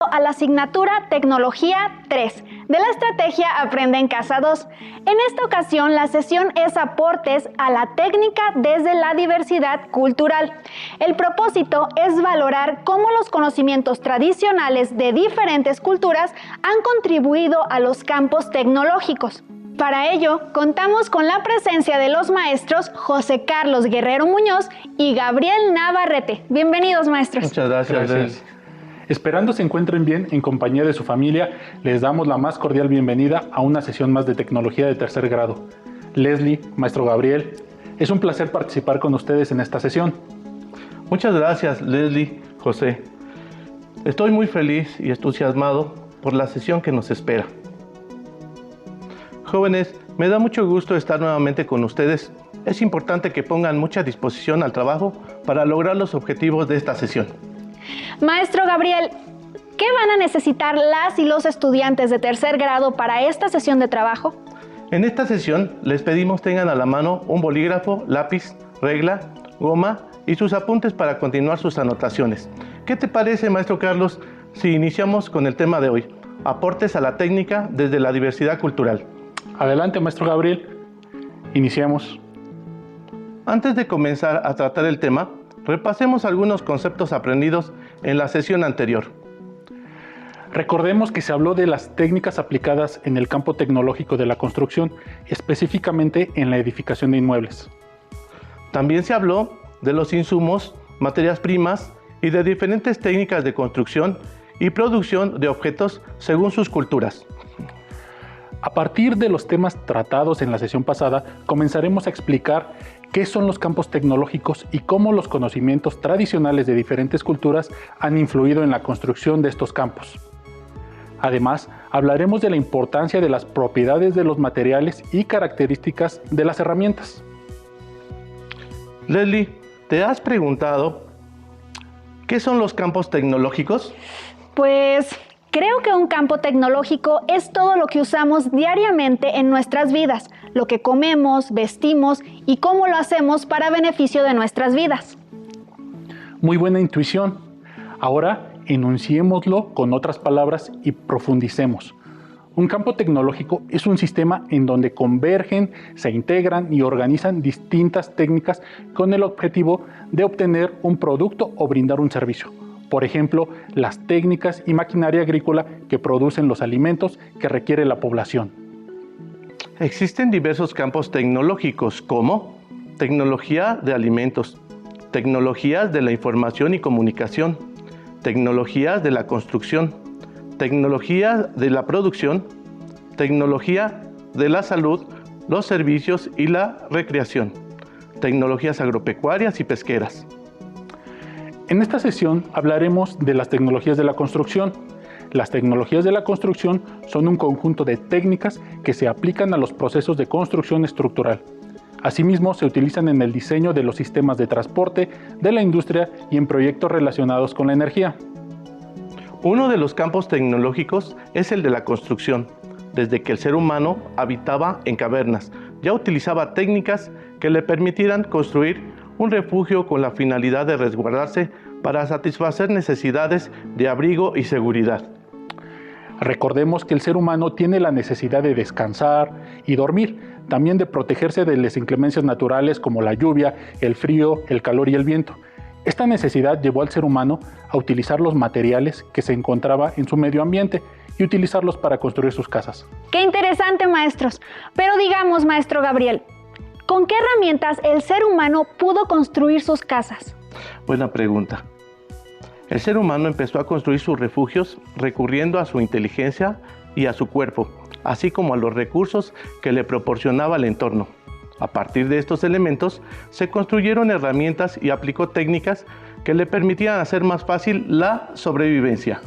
A la asignatura Tecnología 3 de la estrategia Aprende en Casa 2. En esta ocasión la sesión es aportes a la técnica desde la diversidad cultural. El propósito es valorar cómo los conocimientos tradicionales de diferentes culturas han contribuido a los campos tecnológicos. Para ello, contamos con la presencia de los maestros José Carlos Guerrero Muñoz y Gabriel Navarrete. Bienvenidos, maestros. Muchas gracias. Esperando se encuentren bien en compañía de su familia, les damos la más cordial bienvenida a una sesión más de tecnología de tercer grado. Leslie, maestro Gabriel, es un placer participar con ustedes en esta sesión. Muchas gracias, Leslie, José. Estoy muy feliz y entusiasmado por la sesión que nos espera. Jóvenes, me da mucho gusto estar nuevamente con ustedes. Es importante que pongan mucha disposición al trabajo para lograr los objetivos de esta sesión. Maestro Gabriel, ¿qué van a necesitar las y los estudiantes de tercer grado para esta sesión de trabajo? En esta sesión les pedimos tengan a la mano un bolígrafo, lápiz, regla, goma y sus apuntes para continuar sus anotaciones. ¿Qué te parece, maestro Carlos, si iniciamos con el tema de hoy? Aportes a la técnica desde la diversidad cultural. Adelante, maestro Gabriel. Iniciemos. Antes de comenzar a tratar el tema, repasemos algunos conceptos aprendidos en la sesión anterior. Recordemos que se habló de las técnicas aplicadas en el campo tecnológico de la construcción, específicamente en la edificación de inmuebles. También se habló de los insumos, materias primas y de diferentes técnicas de construcción y producción de objetos según sus culturas. A partir de los temas tratados en la sesión pasada, comenzaremos a explicar qué son los campos tecnológicos y cómo los conocimientos tradicionales de diferentes culturas han influido en la construcción de estos campos. Además, hablaremos de la importancia de las propiedades de los materiales y características de las herramientas. Leslie, ¿te has preguntado qué son los campos tecnológicos? Pues creo que un campo tecnológico es todo lo que usamos diariamente en nuestras vidas, lo que comemos, vestimos y cómo lo hacemos para beneficio de nuestras vidas. Muy buena intuición. Ahora enunciémoslo con otras palabras y profundicemos. Un campo tecnológico es un sistema en donde convergen, se integran y organizan distintas técnicas con el objetivo de obtener un producto o brindar un servicio. Por ejemplo, las técnicas y maquinaria agrícola que producen los alimentos que requiere la población. Existen diversos campos tecnológicos como tecnología de alimentos, tecnologías de la información y comunicación, tecnologías de la construcción, tecnología de la producción, tecnología de la salud, los servicios y la recreación, tecnologías agropecuarias y pesqueras. En esta sesión hablaremos de las tecnologías de la construcción. Las tecnologías de la construcción son un conjunto de técnicas que se aplican a los procesos de construcción estructural. Asimismo, se utilizan en el diseño de los sistemas de transporte, de la industria y en proyectos relacionados con la energía. Uno de los campos tecnológicos es el de la construcción. Desde que el ser humano habitaba en cavernas, ya utilizaba técnicas que le permitieran construir un refugio con la finalidad de resguardarse para satisfacer necesidades de abrigo y seguridad. Recordemos que el ser humano tiene la necesidad de descansar y dormir, también de protegerse de las inclemencias naturales como la lluvia, el frío, el calor y el viento. Esta necesidad llevó al ser humano a utilizar los materiales que se encontraba en su medio ambiente y utilizarlos para construir sus casas. ¡Qué interesante, maestros! Pero digamos, maestro Gabriel, ¿con qué herramientas el ser humano pudo construir sus casas? Buena pregunta. El ser humano empezó a construir sus refugios recurriendo a su inteligencia y a su cuerpo, así como a los recursos que le proporcionaba el entorno. A partir de estos elementos, se construyeron herramientas y aplicó técnicas que le permitían hacer más fácil la sobrevivencia.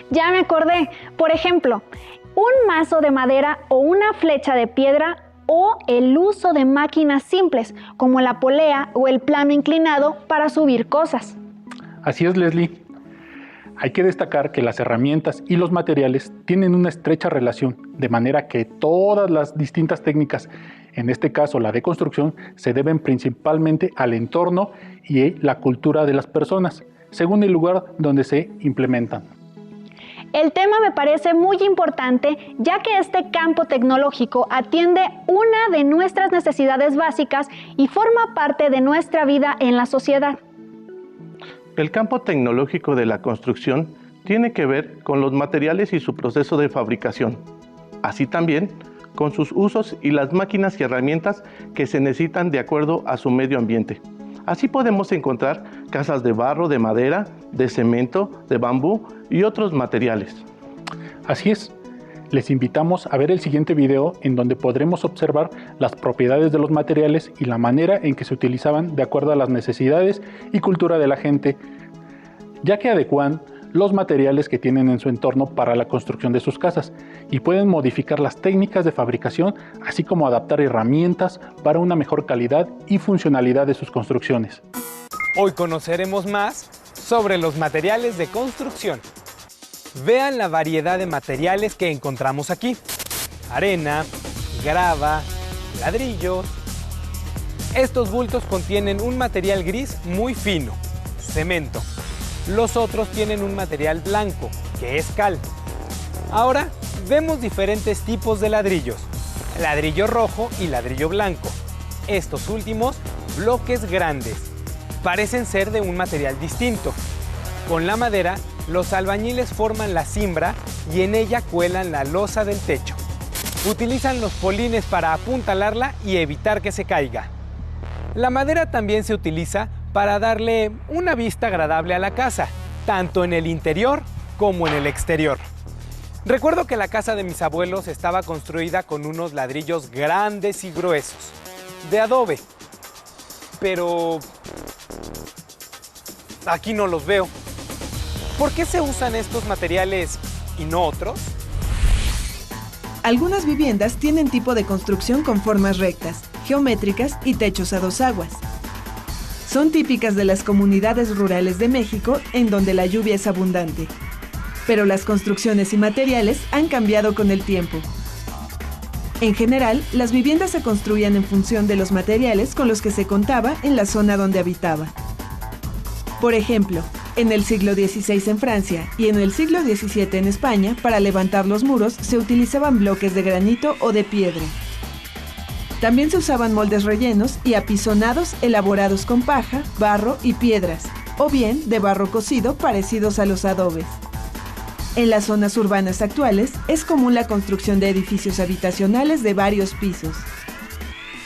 Ya me acordé. Por ejemplo, un mazo de madera o una flecha de piedra o el uso de máquinas simples como la polea o el plano inclinado para subir cosas. Así es, Leslie. Hay que destacar que las herramientas y los materiales tienen una estrecha relación, de manera que todas las distintas técnicas, en este caso la de construcción, se deben principalmente al entorno y la cultura de las personas, según el lugar donde se implementan. El tema me parece muy importante, ya que este campo tecnológico atiende una de nuestras necesidades básicas y forma parte de nuestra vida en la sociedad. El campo tecnológico de la construcción tiene que ver con los materiales y su proceso de fabricación, así también con sus usos y las máquinas y herramientas que se necesitan de acuerdo a su medio ambiente. Así podemos encontrar casas de barro, de madera, de cemento, de bambú y otros materiales. Así es. Les invitamos a ver el siguiente video en donde podremos observar las propiedades de los materiales y la manera en que se utilizaban de acuerdo a las necesidades y cultura de la gente, ya que adecuan los materiales que tienen en su entorno para la construcción de sus casas y pueden modificar las técnicas de fabricación, así como adaptar herramientas para una mejor calidad y funcionalidad de sus construcciones. Hoy conoceremos más sobre los materiales de construcción. Vean la variedad de materiales que encontramos aquí: arena, grava, ladrillos. Estos bultos contienen un material gris muy fino, cemento. Los otros tienen un material blanco, que es cal. Ahora vemos diferentes tipos de ladrillos: ladrillo rojo y ladrillo blanco. Estos últimos, bloques grandes. Parecen ser de un material distinto. Con la madera, los albañiles forman la cimbra y en ella cuelan la losa del techo. Utilizan los polines para apuntalarla y evitar que se caiga. La madera también se utiliza para darle una vista agradable a la casa, tanto en el interior como en el exterior. Recuerdo que la casa de mis abuelos estaba construida con unos ladrillos grandes y gruesos, de adobe. Pero aquí no los veo. ¿Por qué se usan estos materiales y no otros? Algunas viviendas tienen tipo de construcción con formas rectas, geométricas y techos a dos aguas. Son típicas de las comunidades rurales de México, en donde la lluvia es abundante. Pero las construcciones y materiales han cambiado con el tiempo. En general, las viviendas se construían en función de los materiales con los que se contaba en la zona donde habitaba. Por ejemplo, en el siglo XVI en Francia y en el siglo XVII en España, para levantar los muros se utilizaban bloques de granito o de piedra. También se usaban moldes rellenos y apisonados elaborados con paja, barro y piedras, o bien de barro cocido parecidos a los adobes. En las zonas urbanas actuales es común la construcción de edificios habitacionales de varios pisos.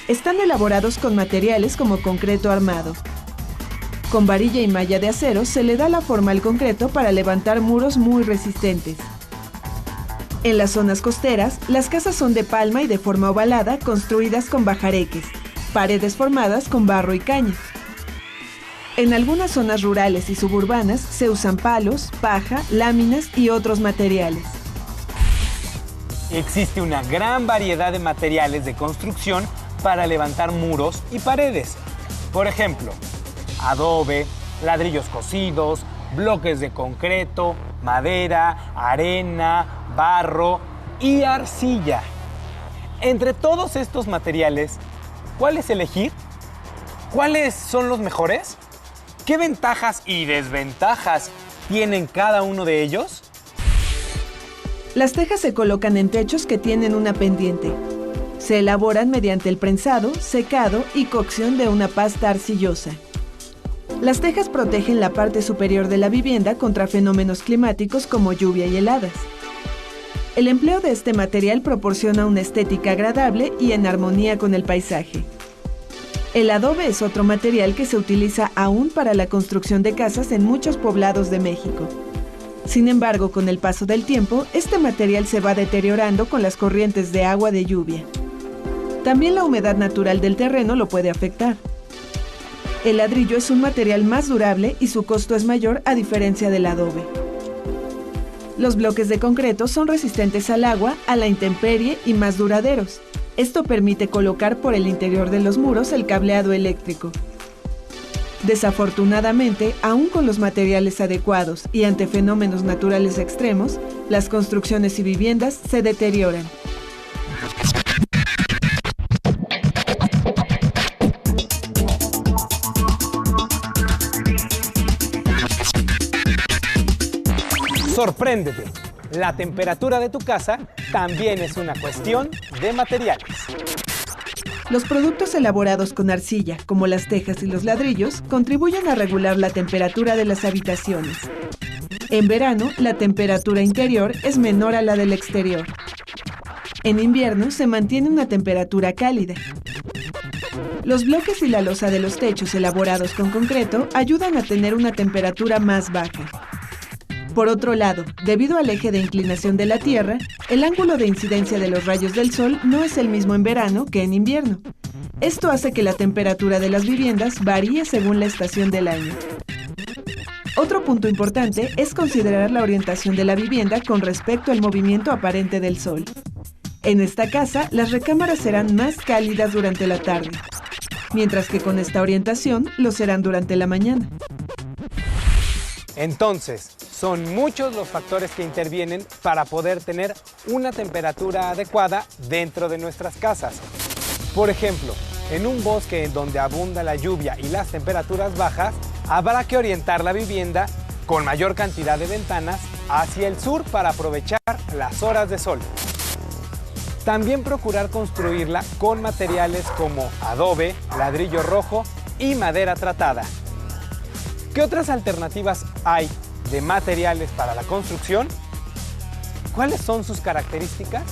Están elaborados con materiales como concreto armado. Con varilla y malla de acero se le da la forma al concreto para levantar muros muy resistentes. En las zonas costeras, las casas son de palma y de forma ovalada, construidas con bajareques, paredes formadas con barro y caña. En algunas zonas rurales y suburbanas se usan palos, paja, láminas y otros materiales. Existe una gran variedad de materiales de construcción para levantar muros y paredes. Por ejemplo, adobe, ladrillos cocidos, bloques de concreto, madera, arena, barro y arcilla. Entre todos estos materiales, ¿cuáles elegir? ¿Cuáles son los mejores? ¿Qué ventajas y desventajas tienen cada uno de ellos? Las tejas se colocan en techos que tienen una pendiente. Se elaboran mediante el prensado, secado y cocción de una pasta arcillosa. Las tejas protegen la parte superior de la vivienda contra fenómenos climáticos como lluvia y heladas. El empleo de este material proporciona una estética agradable y en armonía con el paisaje. El adobe es otro material que se utiliza aún para la construcción de casas en muchos poblados de México. Sin embargo, con el paso del tiempo, este material se va deteriorando con las corrientes de agua de lluvia. También la humedad natural del terreno lo puede afectar. El ladrillo es un material más durable y su costo es mayor a diferencia del adobe. Los bloques de concreto son resistentes al agua, a la intemperie y más duraderos. Esto permite colocar por el interior de los muros el cableado eléctrico. Desafortunadamente, aún con los materiales adecuados y ante fenómenos naturales extremos, las construcciones y viviendas se deterioran. Sorpréndete. La temperatura de tu casa también es una cuestión de materiales. Los productos elaborados con arcilla, como las tejas y los ladrillos, contribuyen a regular la temperatura de las habitaciones. En verano, la temperatura interior es menor a la del exterior. En invierno, se mantiene una temperatura cálida. Los bloques y la losa de los techos elaborados con concreto ayudan a tener una temperatura más baja. Por otro lado, debido al eje de inclinación de la Tierra, el ángulo de incidencia de los rayos del Sol no es el mismo en verano que en invierno. Esto hace que la temperatura de las viviendas varíe según la estación del año. Otro punto importante es considerar la orientación de la vivienda con respecto al movimiento aparente del Sol. En esta casa, las recámaras serán más cálidas durante la tarde, mientras que con esta orientación lo serán durante la mañana. Entonces, son muchos los factores que intervienen para poder tener una temperatura adecuada dentro de nuestras casas. Por ejemplo, en un bosque en donde abunda la lluvia y las temperaturas bajas, habrá que orientar la vivienda con mayor cantidad de ventanas hacia el sur para aprovechar las horas de sol. También procurar construirla con materiales como adobe, ladrillo rojo y madera tratada. ¿Qué otras alternativas hay de materiales para la construcción? ¿Cuáles son sus características?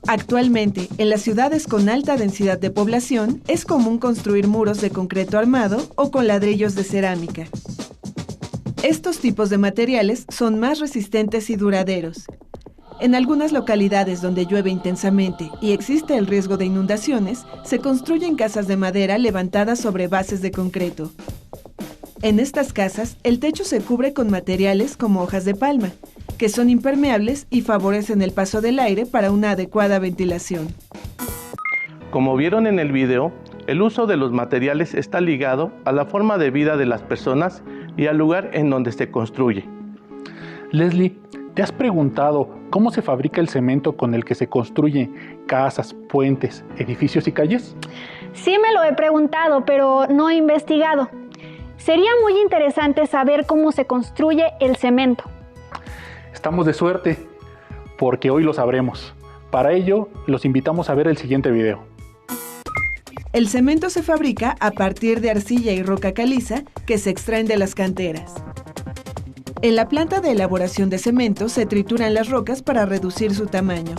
Actualmente, en las ciudades con alta densidad de población, es común construir muros de concreto armado o con ladrillos de cerámica. Estos tipos de materiales son más resistentes y duraderos. En algunas localidades donde llueve intensamente y existe el riesgo de inundaciones, se construyen casas de madera levantadas sobre bases de concreto. En estas casas, el techo se cubre con materiales como hojas de palma, que son impermeables y favorecen el paso del aire para una adecuada ventilación. Como vieron en el video, el uso de los materiales está ligado a la forma de vida de las personas y al lugar en donde se construye. Leslie, ¿te has preguntado cómo se fabrica el cemento con el que se construyen casas, puentes, edificios y calles? Sí me lo he preguntado, pero no he investigado. Sería muy interesante saber cómo se construye el cemento. Estamos de suerte, porque hoy lo sabremos. Para ello, los invitamos a ver el siguiente video. El cemento se fabrica a partir de arcilla y roca caliza que se extraen de las canteras. En la planta de elaboración de cemento se trituran las rocas para reducir su tamaño.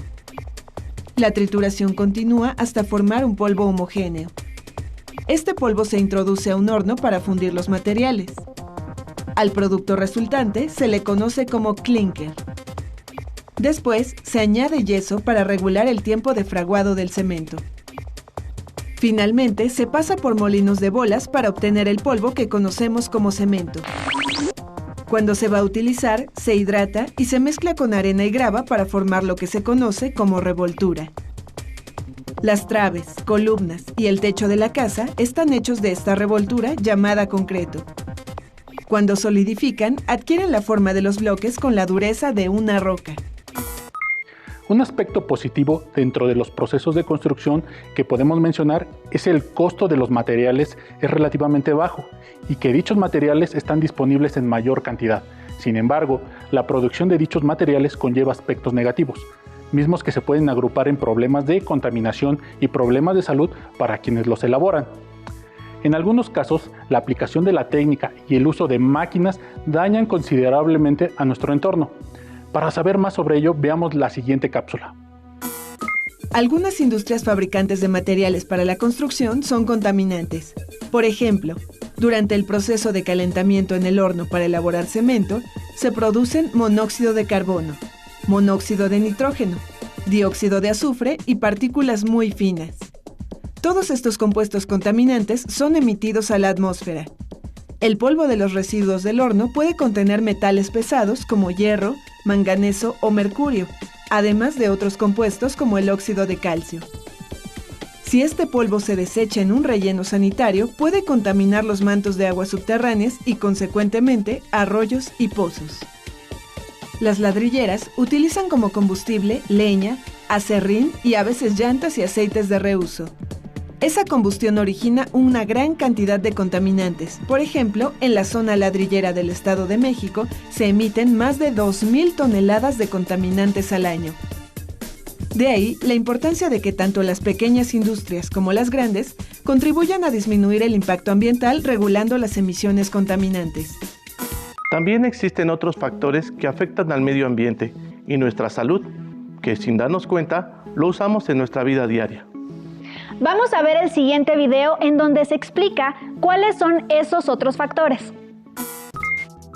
La trituración continúa hasta formar un polvo homogéneo. Este polvo se introduce a un horno para fundir los materiales. Al producto resultante se le conoce como clinker. Después se añade yeso para regular el tiempo de fraguado del cemento. Finalmente se pasa por molinos de bolas para obtener el polvo que conocemos como cemento. Cuando se va a utilizar, se hidrata y se mezcla con arena y grava para formar lo que se conoce como revoltura. Las traves, columnas y el techo de la casa están hechos de esta revoltura llamada concreto. Cuando solidifican, adquieren la forma de los bloques con la dureza de una roca. Un aspecto positivo dentro de los procesos de construcción que podemos mencionar es el costo de los materiales es relativamente bajo y que dichos materiales están disponibles en mayor cantidad. Sin embargo, la producción de dichos materiales conlleva aspectos negativos, mismos que se pueden agrupar en problemas de contaminación y problemas de salud para quienes los elaboran. En algunos casos, la aplicación de la técnica y el uso de máquinas dañan considerablemente a nuestro entorno. Para saber más sobre ello, veamos la siguiente cápsula. Algunas industrias fabricantes de materiales para la construcción son contaminantes. Por ejemplo, durante el proceso de calentamiento en el horno para elaborar cemento, se producen monóxido de carbono, monóxido de nitrógeno, dióxido de azufre y partículas muy finas. Todos estos compuestos contaminantes son emitidos a la atmósfera. El polvo de los residuos del horno puede contener metales pesados como hierro, manganeso o mercurio, además de otros compuestos como el óxido de calcio. Si este polvo se desecha en un relleno sanitario, puede contaminar los mantos de aguas subterráneas y, consecuentemente, arroyos y pozos. Las ladrilleras utilizan como combustible leña, acerrín y a veces llantas y aceites de reuso. Esa combustión origina una gran cantidad de contaminantes. Por ejemplo, en la zona ladrillera del Estado de México se emiten más de 2.000 toneladas de contaminantes al año. De ahí la importancia de que tanto las pequeñas industrias como las grandes contribuyan a disminuir el impacto ambiental regulando las emisiones contaminantes. También existen otros factores que afectan al medio ambiente y nuestra salud, que sin darnos cuenta lo usamos en nuestra vida diaria. Vamos a ver el siguiente video en donde se explica cuáles son esos otros factores.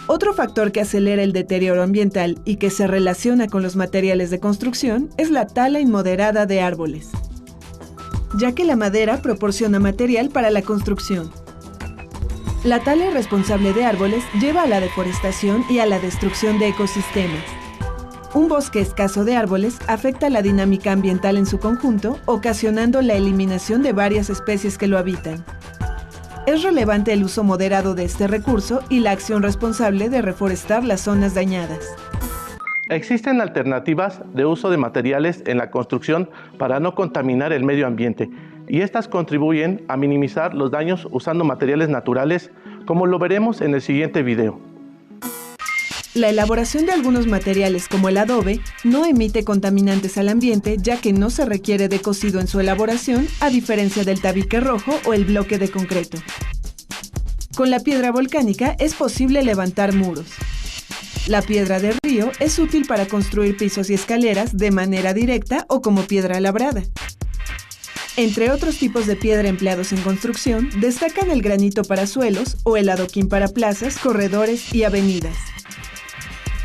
Otro factor que acelera el deterioro ambiental y que se relaciona con los materiales de construcción es la tala inmoderada de árboles, ya que la madera proporciona material para la construcción. La tala irresponsable de árboles lleva a la deforestación y a la destrucción de ecosistemas. Un bosque escaso de árboles afecta la dinámica ambiental en su conjunto, ocasionando la eliminación de varias especies que lo habitan. Es relevante el uso moderado de este recurso y la acción responsable de reforestar las zonas dañadas. Existen alternativas de uso de materiales en la construcción para no contaminar el medio ambiente, y estas contribuyen a minimizar los daños usando materiales naturales, como lo veremos en el siguiente video. La elaboración de algunos materiales como el adobe no emite contaminantes al ambiente, ya que no se requiere de cocido en su elaboración, a diferencia del tabique rojo o el bloque de concreto. Con la piedra volcánica es posible levantar muros. La piedra de río es útil para construir pisos y escaleras de manera directa o como piedra labrada. Entre otros tipos de piedra empleados en construcción, destacan el granito para suelos o el adoquín para plazas, corredores y avenidas.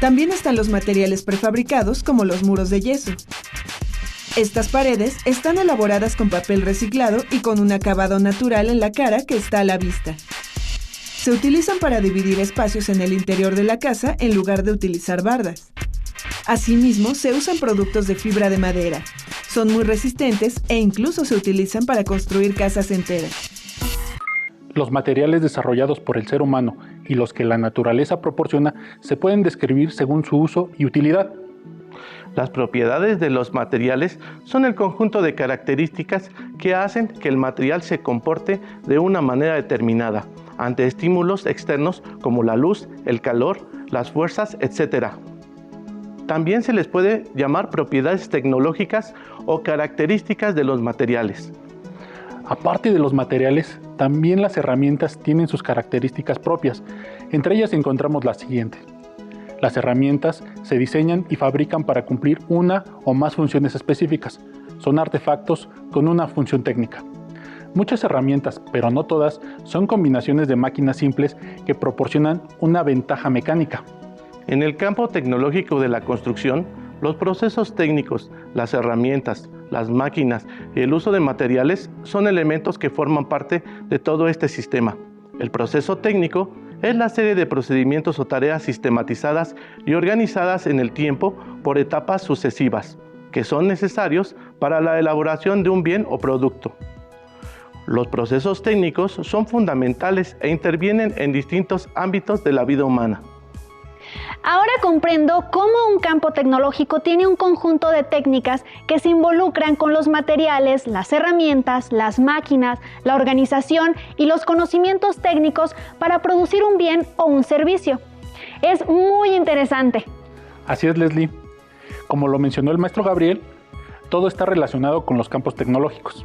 También están los materiales prefabricados como los muros de yeso. Estas paredes están elaboradas con papel reciclado y con un acabado natural en la cara que está a la vista. Se utilizan para dividir espacios en el interior de la casa en lugar de utilizar bardas. Asimismo, se usan productos de fibra de madera. Son muy resistentes e incluso se utilizan para construir casas enteras. Los materiales desarrollados por el ser humano y los que la naturaleza proporciona se pueden describir según su uso y utilidad. Las propiedades de los materiales son el conjunto de características que hacen que el material se comporte de una manera determinada ante estímulos externos como la luz, el calor, las fuerzas, etc. También se les puede llamar propiedades tecnológicas o características de los materiales. Aparte de los materiales, también las herramientas tienen sus características propias. Entre ellas encontramos las siguientes. Las herramientas se diseñan y fabrican para cumplir una o más funciones específicas. Son artefactos con una función técnica. Muchas herramientas, pero no todas, son combinaciones de máquinas simples que proporcionan una ventaja mecánica. En el campo tecnológico de la construcción, los procesos técnicos, las herramientas, las máquinas y el uso de materiales son elementos que forman parte de todo este sistema. El proceso técnico es la serie de procedimientos o tareas sistematizadas y organizadas en el tiempo por etapas sucesivas, que son necesarios para la elaboración de un bien o producto. Los procesos técnicos son fundamentales e intervienen en distintos ámbitos de la vida humana. Ahora comprendo cómo un campo tecnológico tiene un conjunto de técnicas que se involucran con los materiales, las herramientas, las máquinas, la organización y los conocimientos técnicos para producir un bien o un servicio. Es muy interesante. Así es, Leslie. Como lo mencionó el maestro Gabriel, todo está relacionado con los campos tecnológicos.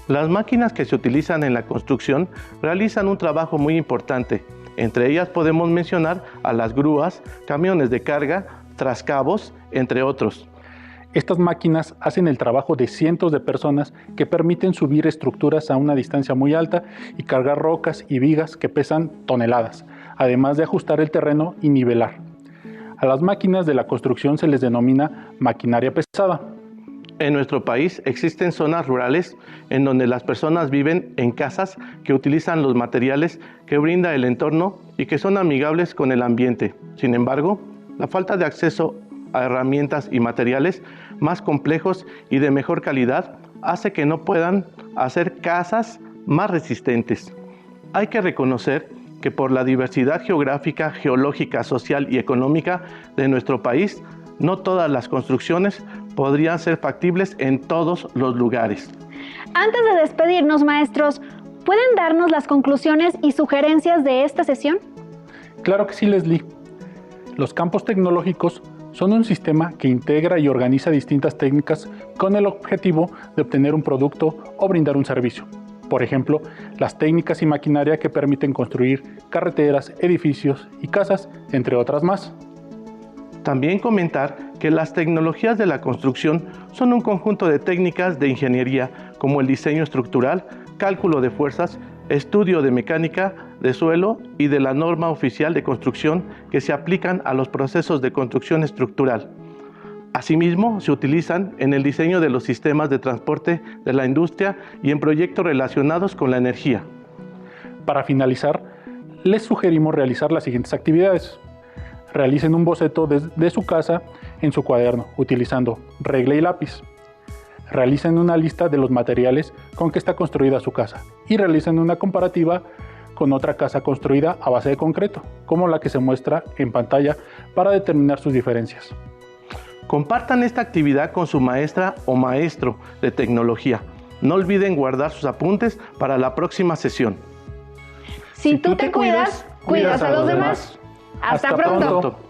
Las máquinas que se utilizan en la construcción realizan un trabajo muy importante. Entre ellas podemos mencionar a las grúas, camiones de carga, trascabos, entre otros. Estas máquinas hacen el trabajo de cientos de personas que permiten subir estructuras a una distancia muy alta y cargar rocas y vigas que pesan toneladas, además de ajustar el terreno y nivelar. A las máquinas de la construcción se les denomina maquinaria pesada. En nuestro país existen zonas rurales en donde las personas viven en casas que utilizan los materiales que brinda el entorno y que son amigables con el ambiente. Sin embargo, la falta de acceso a herramientas y materiales más complejos y de mejor calidad hace que no puedan hacer casas más resistentes. Hay que reconocer que por la diversidad geográfica, geológica, social y económica de nuestro país, no todas las construcciones podrían ser factibles en todos los lugares. Antes de despedirnos, maestros, ¿pueden darnos las conclusiones y sugerencias de esta sesión? Claro que sí, Leslie. Los campos tecnológicos son un sistema que integra y organiza distintas técnicas con el objetivo de obtener un producto o brindar un servicio. Por ejemplo, las técnicas y maquinaria que permiten construir carreteras, edificios y casas, entre otras más. También comentar que las tecnologías de la construcción son un conjunto de técnicas de ingeniería como el diseño estructural, cálculo de fuerzas, estudio de mecánica de suelo y de la norma oficial de construcción que se aplican a los procesos de construcción estructural. Asimismo, se utilizan en el diseño de los sistemas de transporte de la industria y en proyectos relacionados con la energía. Para finalizar, les sugerimos realizar las siguientes actividades. Realicen un boceto de su casa en su cuaderno, utilizando regla y lápiz. Realicen una lista de los materiales con que está construida su casa y realicen una comparativa con otra casa construida a base de concreto, como la que se muestra en pantalla, para determinar sus diferencias. Compartan esta actividad con su maestra o maestro de tecnología. No olviden guardar sus apuntes para la próxima sesión. Si tú te cuidas, cuidas a los demás. Hasta pronto.